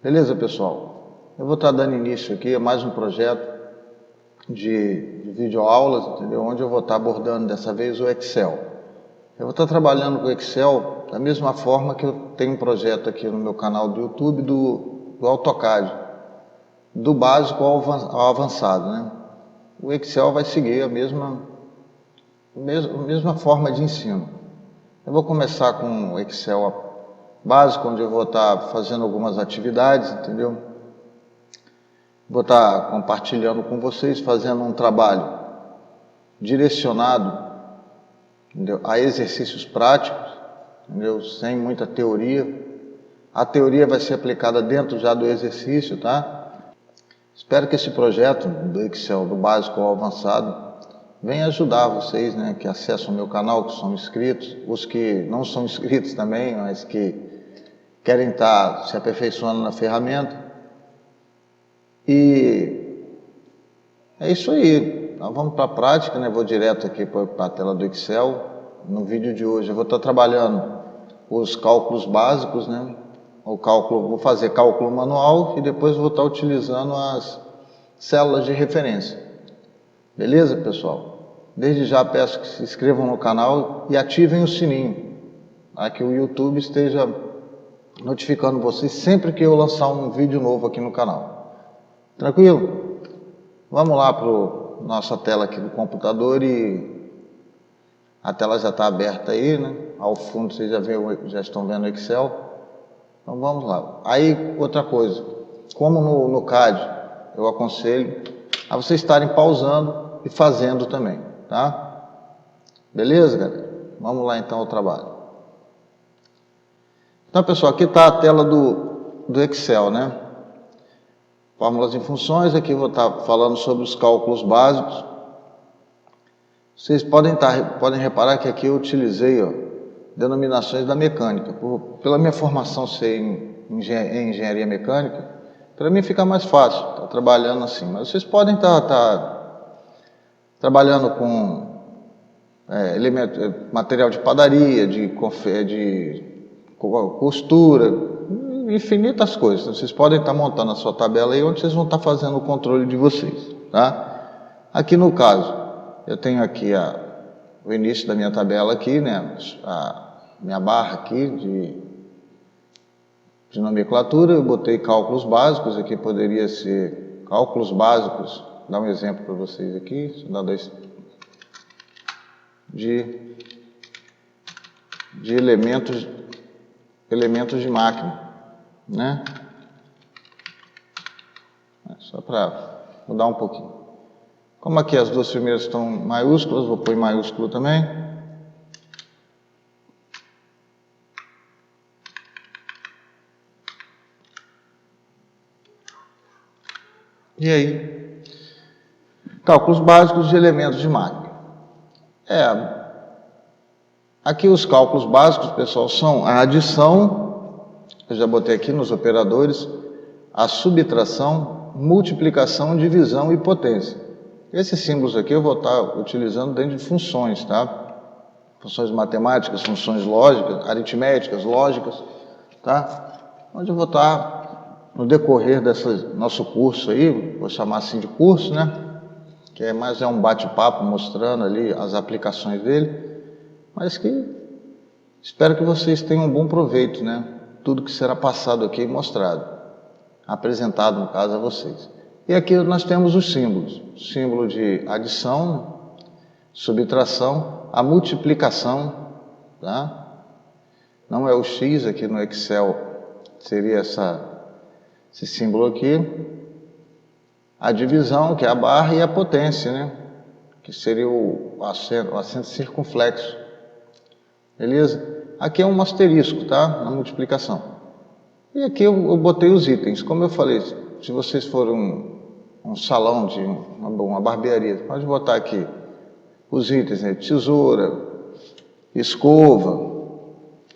Beleza, pessoal? Eu vou estar dando início aqui a mais um projeto de videoaulas, entendeu? Onde eu vou estar abordando dessa vez o Excel. Eu vou estar trabalhando com o Excel da mesma forma que eu tenho um projeto aqui no meu canal do YouTube do AutoCAD, do básico ao avançado, né? O Excel vai seguir a mesma forma de ensino. Eu vou começar com o Excel básico, onde eu vou estar fazendo algumas atividades, entendeu? Vou estar compartilhando com vocês, fazendo um trabalho direcionado, entendeu, a exercícios práticos, entendeu? Sem muita teoria. A teoria vai ser aplicada dentro já do exercício, tá? Espero que esse projeto do Excel, do básico ao avançado, venha ajudar vocês, né, que acessam o meu canal, que são inscritos, os que não são inscritos também, mas que querem estar se aperfeiçoando na ferramenta. E é isso aí. Nós vamos para a prática, né? Vou direto aqui para a tela do Excel. No vídeo de hoje eu vou estar trabalhando os cálculos básicos, né? Vou fazer cálculo manual e depois vou estar utilizando as células de referência. Beleza, pessoal? Desde já peço que se inscrevam no canal e ativem o sininho, para que o YouTube esteja notificando vocês sempre que eu lançar um vídeo novo aqui no canal. Tranquilo? Vamos lá para a nossa tela aqui do computador e a tela já está aberta aí, né? Ao fundo vocês já estão vendo o Excel. Então vamos lá. Aí outra coisa, como no CAD eu aconselho a vocês estarem pausando e fazendo também, tá? Beleza, galera? Vamos lá então ao trabalho. Então, pessoal, aqui está a tela do Excel, né? Fórmulas e funções, aqui eu vou estar falando sobre os cálculos básicos. Vocês podem reparar que aqui eu utilizei, ó, denominações da mecânica. Pela minha formação ser em engenharia mecânica, para mim fica mais fácil estar trabalhando assim. Mas vocês podem estar trabalhando com material de padaria, de costura, infinitas coisas. Vocês podem estar montando a sua tabela aí, onde vocês vão estar fazendo o controle de vocês, tá? Aqui no caso, eu tenho aqui o início da minha tabela aqui, né? A minha barra aqui de nomenclatura. Eu botei cálculos básicos, aqui poderia ser cálculos básicos. Vou dar um exemplo para vocês aqui, deixa eu dar de elementos de máquina, né? Só para mudar um pouquinho. Como aqui as duas primeiras estão maiúsculas, vou pôr em maiúsculo também. E aí, cálculos básicos de elementos de máquina. Aqui os cálculos básicos, pessoal, são a adição, eu já botei aqui nos operadores, a subtração, multiplicação, divisão e potência. Esses símbolos aqui eu vou estar utilizando dentro de funções, tá? Funções matemáticas, funções lógicas, aritméticas, lógicas, tá? Onde eu vou estar, no decorrer desse nosso curso aí, vou chamar assim de curso, né? Que mais um bate-papo mostrando ali as aplicações dele. Mas que espero que vocês tenham um bom proveito, né? Tudo que será passado aqui e mostrado, apresentado no caso a vocês. E aqui nós temos os símbolos, símbolo de adição, subtração, a multiplicação, tá? Não é o X aqui no Excel, seria esse símbolo aqui. A divisão, que é a barra, e a potência, né? Que seria o acento circunflexo. Beleza? Aqui é um asterisco, tá? Na multiplicação. E aqui eu botei os itens. Como eu falei, se vocês forem um salão de uma barbearia, pode botar aqui os itens, né? Tesoura, escova,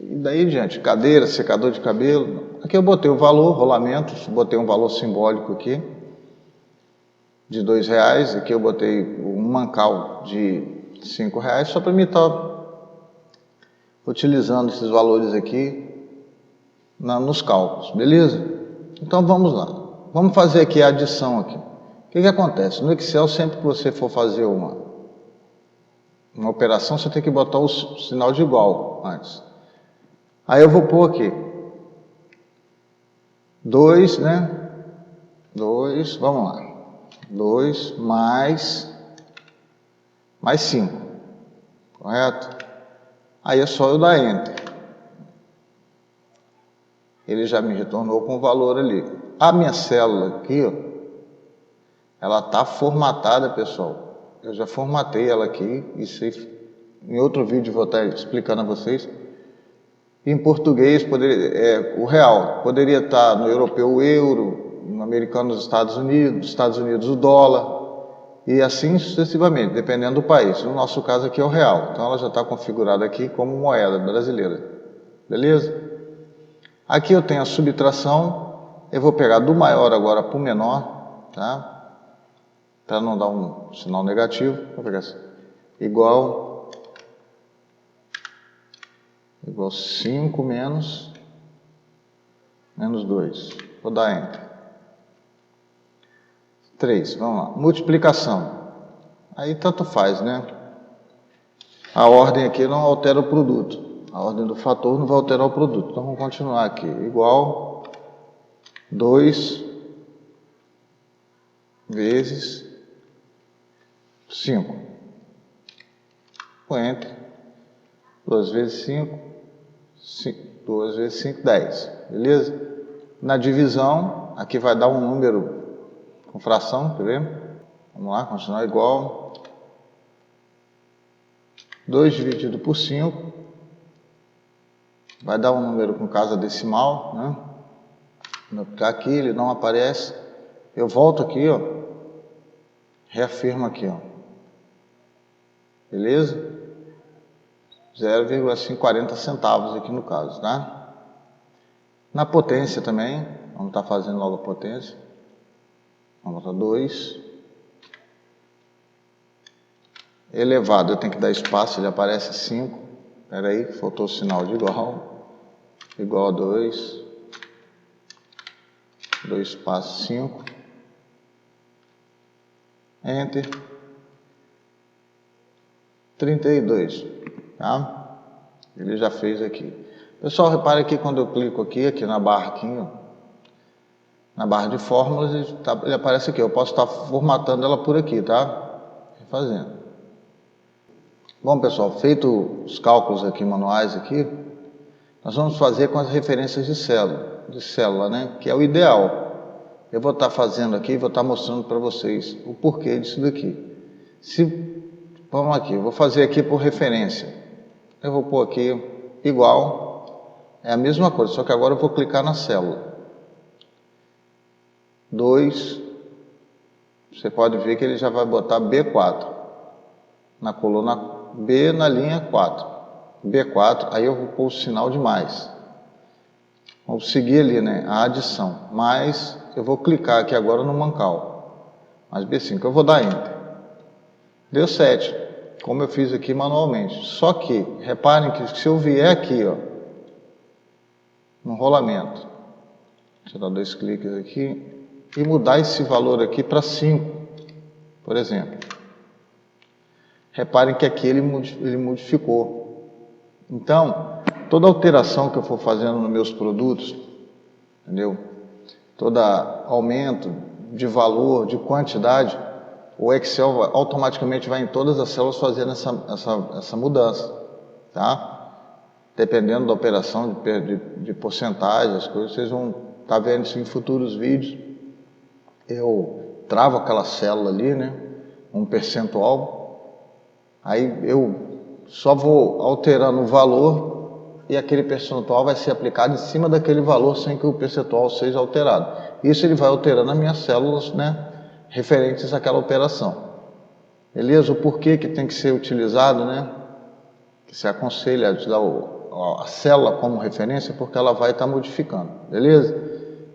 e daí em diante, cadeira, secador de cabelo. Aqui eu botei o valor, rolamentos, botei um valor simbólico aqui, de R$2. Aqui eu botei um mancal de R$5, só para me estar utilizando esses valores aqui nos cálculos, beleza? Então vamos lá. Vamos fazer aqui a adição aqui. O que acontece? No Excel, sempre que você for fazer uma operação, você tem que botar o sinal de igual antes. Aí eu vou pôr aqui 2, né? 2, vamos lá. 2 mais 5, correto? Aí é só eu dar Enter. Ele já me retornou com o valor ali. A minha célula aqui, ó, ela está formatada, pessoal. Eu já formatei ela aqui. Isso aí, em outro vídeo vou estar explicando a vocês. Em português, o real. Poderia estar no europeu o euro, no americano os Estados Unidos o dólar. E assim sucessivamente, dependendo do país. No nosso caso aqui é o real. Então ela já está configurada aqui como moeda brasileira. Beleza? Aqui eu tenho a subtração. Eu vou pegar do maior agora para o menor, tá? Para não dar um sinal negativo. Vou pegar assim. Igual 5 menos 2. Vou dar Enter. 3, vamos lá. Multiplicação. Aí tanto faz, né? A ordem aqui não altera o produto. A ordem do fator não vai alterar o produto. Então vamos continuar aqui. Igual 2 vezes 5. Enter. 2 vezes 5. 2 vezes 5, 10. Beleza? Na divisão, aqui vai dar um número com fração, quer ver? Vamos lá, continuar igual. 2 dividido por 5. Vai dar um número com casa decimal, né? Vou aplicar aqui, ele não aparece. Eu volto aqui, ó. Reafirmo aqui, ó. Beleza? 0,540 centavos aqui no caso, tá? Na potência também, vamos estar fazendo logo a potência. Vamos botar 2. Elevado, eu tenho que dar espaço, ele aparece 5. Espera aí, faltou o sinal de igual. Igual a 2. 2 espaço 5. Enter. 32, tá? Ele já fez aqui. Pessoal, repare aqui quando eu clico aqui na barra aqui, ó, na barra de fórmulas, ele aparece aqui. Eu posso estar formatando ela por aqui, tá? Refazendo. Bom, pessoal, feito os cálculos aqui manuais aqui, nós vamos fazer com as referências de célula, né? Que é o ideal. Eu vou estar fazendo aqui, vou estar mostrando para vocês o porquê disso daqui. Vamos aqui, eu vou fazer aqui por referência. Eu vou pôr aqui igual, é a mesma coisa, só que agora eu vou clicar na célula. 2, você pode ver que ele já vai botar B4, na coluna B, na linha 4. B4, aí eu vou pôr o sinal de mais. Vamos seguir ali, né, a adição. Mais, eu vou clicar aqui agora no mancal. Mais B5, eu vou dar Enter. Deu 7, como eu fiz aqui manualmente. Só que, reparem que se eu vier aqui, ó, no rolamento, deixa eu dar 2 cliques aqui, e mudar esse valor aqui para 5, por exemplo. Reparem que aqui ele modificou. Então, toda alteração que eu for fazendo nos meus produtos, entendeu? Todo aumento de valor, de quantidade, o Excel automaticamente vai em todas as células fazendo essa mudança, tá? Dependendo da operação de porcentagem, as coisas, vocês vão estar vendo isso em futuros vídeos. Eu travo aquela célula ali, né? Um percentual. Aí eu só vou alterando o valor e aquele percentual vai ser aplicado em cima daquele valor sem que o percentual seja alterado. Isso ele vai alterando as minhas células, né? Referentes àquela operação. Beleza? O porquê que tem que ser utilizado, né? Que se aconselha a dar a célula como referência porque ela vai estar modificando. Beleza?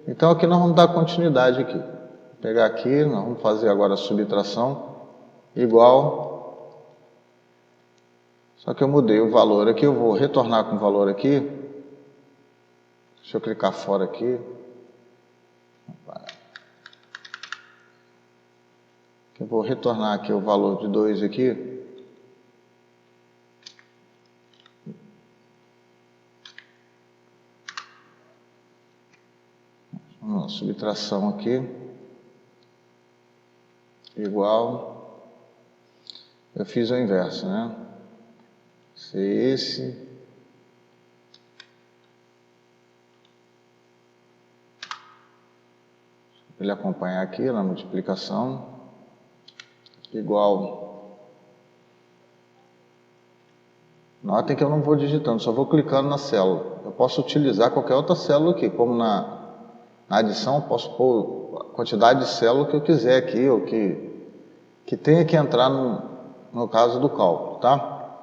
Então aqui nós vamos dar continuidade aqui. Vou pegar aqui, nós vamos fazer agora a subtração igual. Só que eu mudei o valor aqui, eu vou retornar com o valor aqui. Deixa eu clicar fora aqui. Eu vou retornar aqui o valor de 2 aqui. Subtração aqui, igual, eu fiz o inverso, né? Se esse, ele acompanhar aqui na multiplicação, igual, notem que eu não vou digitando, só vou clicando na célula. Eu posso utilizar qualquer outra célula aqui, como na adição eu posso pôr a quantidade de célula que eu quiser aqui, ou que tenha que entrar no caso do cálculo, tá?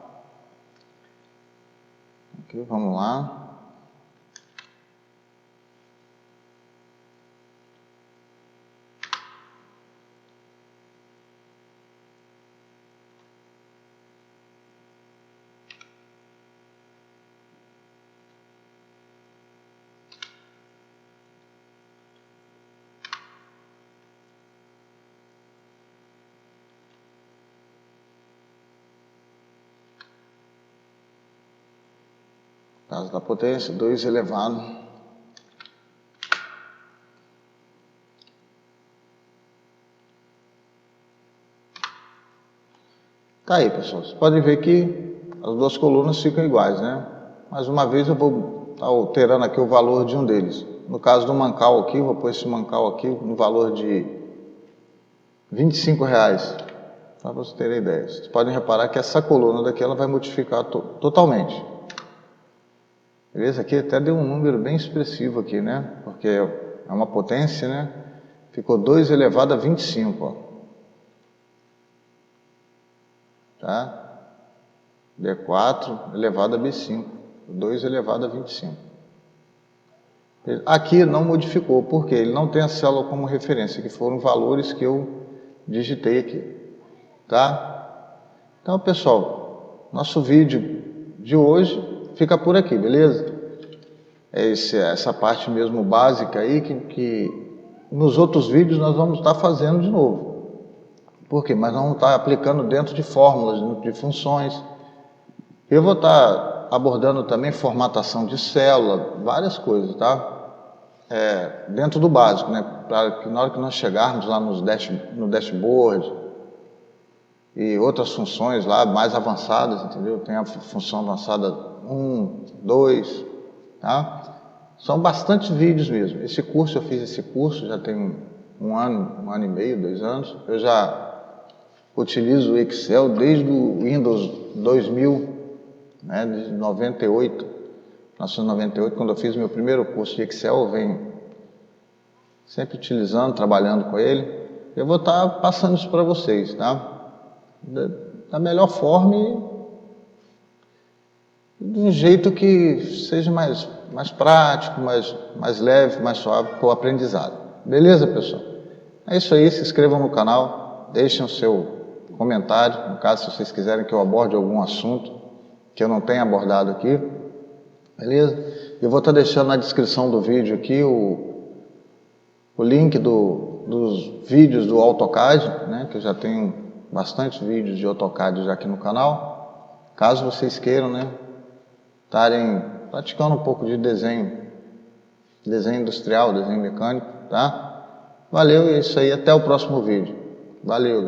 Aqui, vamos lá. Caso da potência, 2 elevado. Tá aí, pessoal. Vocês podem ver que as duas colunas ficam iguais, né? Mais uma vez eu vou estar alterando aqui o valor de um deles. No caso do mancal aqui, eu vou pôr esse mancal aqui no valor de R$25, para vocês terem ideia. Vocês podem reparar que essa coluna daqui ela vai modificar totalmente. Beleza? Aqui até deu um número bem expressivo aqui, né? Porque é uma potência, né? Ficou 2 elevado a 25, ó. Tá? B4 elevado a B5. 2 elevado a 25. Aqui não modificou, porque ele não tem a célula como referência, que foram valores que eu digitei aqui. Tá? Então, pessoal, nosso vídeo de hoje fica por aqui, beleza? É essa parte mesmo básica aí que nos outros vídeos nós vamos estar fazendo de novo. Por quê? Mas nós vamos estar aplicando dentro de fórmulas, de funções. Eu vou estar abordando também formatação de célula, várias coisas, tá? Dentro do básico, né? Para que na hora que nós chegarmos lá no dashboard e outras funções lá mais avançadas, entendeu? Tem a função avançada 1, 2, tá? São bastantes vídeos mesmo. Esse curso, eu fiz esse curso já tem um ano e meio, 2 anos. Eu já utilizo o Excel desde o Windows 2000, né, de 98, 1998, quando eu fiz meu primeiro curso de Excel, eu venho sempre utilizando, trabalhando com ele. Eu vou estar passando isso para vocês, tá? Da melhor forma e de um jeito que seja mais prático, mais leve, mais suave para o aprendizado. Beleza, pessoal? É isso aí, se inscrevam no canal, deixem o seu comentário, no caso, se vocês quiserem que eu aborde algum assunto que eu não tenha abordado aqui, beleza? Eu vou estar deixando na descrição do vídeo aqui o link dos vídeos do AutoCAD, né, que eu já tenho bastante vídeos de AutoCAD já aqui no canal, caso vocês queiram, né, estarem praticando um pouco de desenho industrial, desenho mecânico, tá? Valeu, é isso aí, até o próximo vídeo. Valeu, galera.